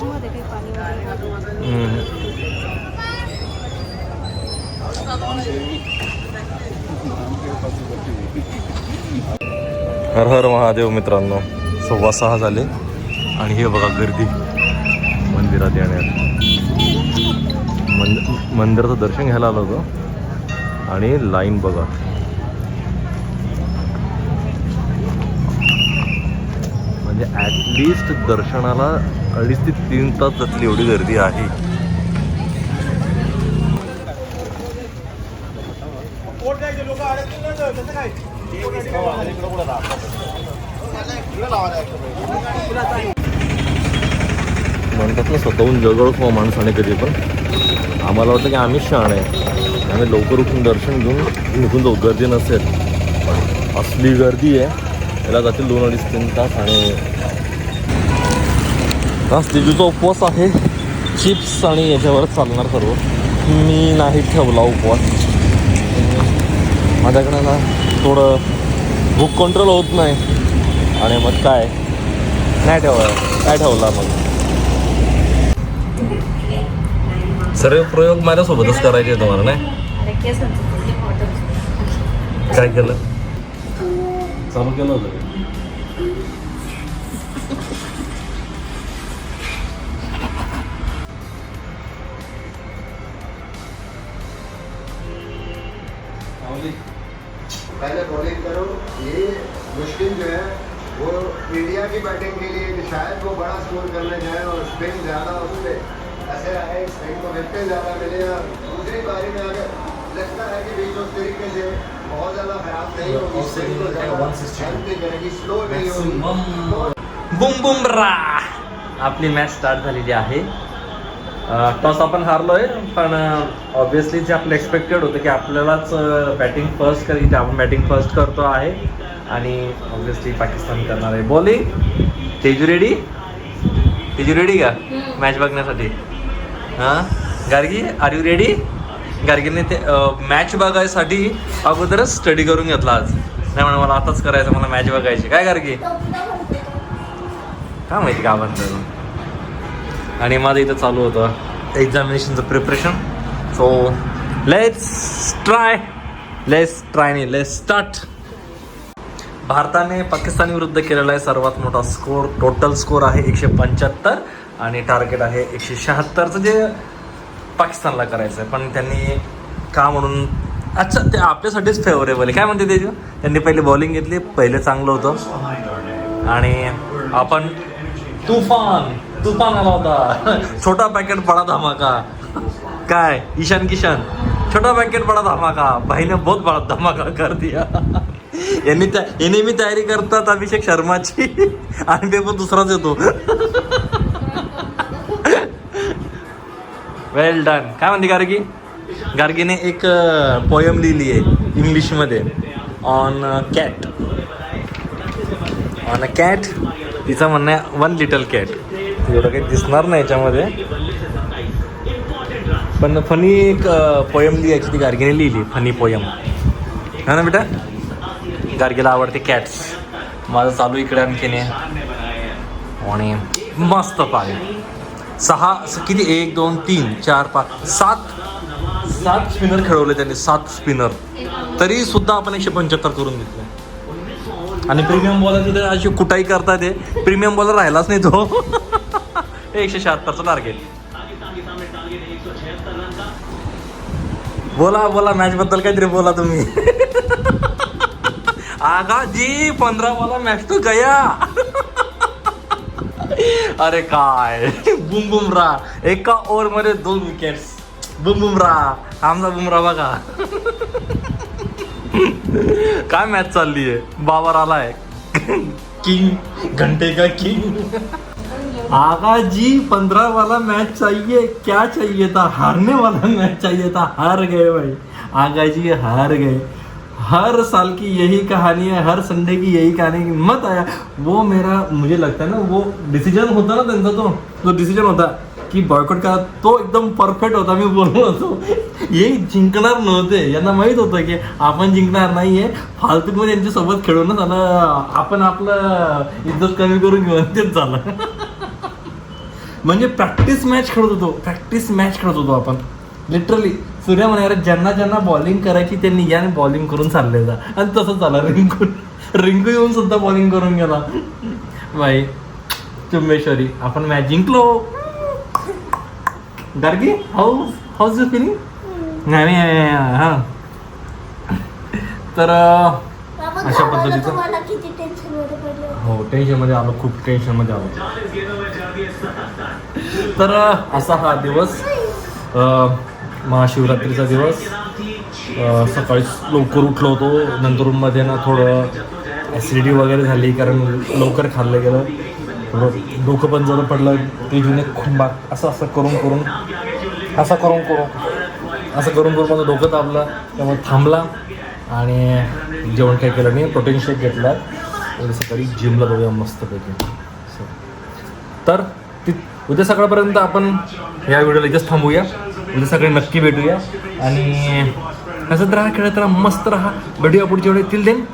मध्ये काही पाणी वगैरे. हर हर महादेव मित्रांनो, 6:15 झाले आणि हे बघा गर्दी मंदिरात येण्यात. मंदिराचं दर्शन घ्यायला आलो होतो आणि लाईन बघा. म्हणजे ॲटलिस्ट दर्शनाला 2.5 ते 3 तास जातली एवढी गर्दी आहे. म्हणतात ना स्वतःहून जवळ माणसाने कधी पण. आम्हाला वाटतं की आम्ही शहाण आहे, आम्ही लवकर उठून दर्शन घेऊन निघून जाऊ, गर्दी नसेल. असली गर्दी आहे, याला जातील 2, 2.5, 3 तास. आणि आज तिजूचा उपवास आहे, चिप्स आणि याच्यावरच चालणार सर्व. मी नाही ठेवला उपवास, माझ्याकडे ना थोडं भूक कंट्रोल होत नाही आणि मग काय नाही ठेवला मग. सर्व प्रयोग माझ्यासोबतच करायचे तुम्हाला नाही. काय केलं, चालू केलं होतं. पहले बॉलिंग करो, ये मुश्किल जो है वो इंडिया की बैटिंग के लिए शायद वो बड़ा स्कोर करने जाए और स्पिन ज़्यादा उससे ऐसे रहे, स्पिन को विकेट ज़्यादा मिले और दूसरी पारी में अगर लगता है कि बीच उस तरीके से बहुत ज़्यादा खराब नहीं होगी, स्पिन को ज़्यादा हेल्प नहीं करेगी, स्लो नहीं होगी. बुम बुम रा. आपली मॅच स्टार्ट झालेली आहे. टॉस आपण हारलोय, पण ऑब्विसली जे आपलं एक्सपेक्टेड होतं की आपल्यालाच बॅटिंग फर्स्ट करायची, आपण बॅटिंग फर्स्ट करतो आहे आणि ऑब्विसली पाकिस्तान करणार आहे बॉलिंग. तेजू रेडी का मॅच बघण्यासाठी? हां गार्गी, आर यू रेडी? गार्गीने ते मॅच बघायसाठी अगोदरच स्टडी करून घेतला आज. नाही म्हणा मला आताच करायचं, मला मॅच बघायची. काय गार्गी, काय माहिती का म्हणतो. आणि माझं इथं चालू होतं एक्झामिनेशनचं प्रिपरेशन. So let's start. भारताने पाकिस्तान विरुद्ध केलेला आहे सर्वात मोठा स्कोर. टोटल स्कोर आहे 175 आणि टार्गेट आहे 176चं जे पाकिस्तानला करायचं आहे. पण त्यांनी का म्हणून अच्छा ते आपल्यासाठीच फेवरेबल आहे. काय म्हणते ते, त्यांनी पहिले बॉलिंग घेतली, पहिले चांगलं होतं आणि आपण तुफान आला होता. छोटा पॅकेट बडा धमाका. काय ईशान किशन, छोटा पॅकेट बडा धमाका. भाईने बहुत बडा धमाका कर दिया. यांनी मी तयारी करतात अभिषेक शर्माची आणि पेपर दुसराच येतो. वेल डन. काय म्हणते गार्गीने एक पोयम लिहिली आहे इंग्लिशमध्ये ऑन अ कॅट. तिचं म्हणणं आहे 1 लिटल कॅट. एवढं काही दिसणार नाही याच्यामध्ये, पण फनी एक पोयम लिहायची ती गार्गीने लिहिली. फनी पोयम हा ना बेटा. गार्गीला आवडते कॅट्स. माझं चालू इकडे आणखीने आणि मस्त पाय 6 किती 1 2 3 4 5 7 स्पिनर खेळवले त्यांनी. 7 स्पिनर तरी सुद्धा आपण 175 करून घेतले. आणि प्रीमियम बॉलर तर अशी कुठाई करतात ते. प्रीमियम बॉलर राहिलाच नाही तो. 176चं टार्गेट. बोला मॅच बद्दल काहीतरी बोला तुम्ही. आगा जी 15 वाला मॅच तो गया. अरे काय बुम बुमरा, एका ओव्हर मध्ये 2 विकेट्स. बुम बुमरा, आमचा बुमरा बघा. काय मॅच चालली आहे. बाबर आलाय किंग, घंटे का किंग. आगा जी 15 वाला मैच चाहिए, क्या चाहिए था, हारने वाला मैच चाहिए था, हार गए भाई. आगा जी हार गए. हर साल की यही कहानी है, हर संडे की यही कहानी. मत आया वो मुझे लगता है ना वो डिसीजन होता ना त्यांचा, तो डिसीजन होता की बॉयकॉट करा, तो एकदम परफेक्ट होता. मी बोललो होतो हे जिंकणार नव्हते, यांना माहित होतं की आपण जिंकणार नाहीये, फालतूमध्ये यांच्यासोबत खेळूनच आलं, आपण आपलं इज्जत कमी करून घेऊन तेच झालं. म्हणजे प्रॅक्टिस मॅच खेळत होतो आपण लिटरली. सूर्या म्हणाले ज्यांना ज्यांना बॉलिंग करायची त्यांनी या बॉलिंग करून चालले जा, आणि तसंच झालं. रिंकू येऊन सुद्धा बॉलिंग करून गेला बाई. चुम्मेश्वरी आपण मॅच जिंकलो. Gargi how's you feeling? नाही हा. तर अशा पद्धतीचं हो टेन्शनमध्ये आलो, खूप टेन्शनमध्ये आलो. तर असा हा दिवस, महाशिवरात्रीचा दिवस. सकाळी लवकर उठलो होतो. नंतर रूममध्ये ना थोडं ॲसिडिटी वगैरे झाली, कारण लवकर खाल्लं गेलं. थोडं डोकं पण जरा पडलं. ते जुने खुंबा असं करून माझं डोकं दाबलं. त्यामुळे थांबला आणि जेवण काही केलं नाही. प्रोटीन शेक घेतला आणि सकाळी जिमला जाऊया मस्तपैकी. तर उद्या सकाळपर्यंत आपण या व्हिडिओला इथेच थांबूया. उद्या सकाळी नक्की भेटूया आणि असं राहा, खेळत राहा, मस्त राहा. भेटूया पुढच्या वेळी. Till then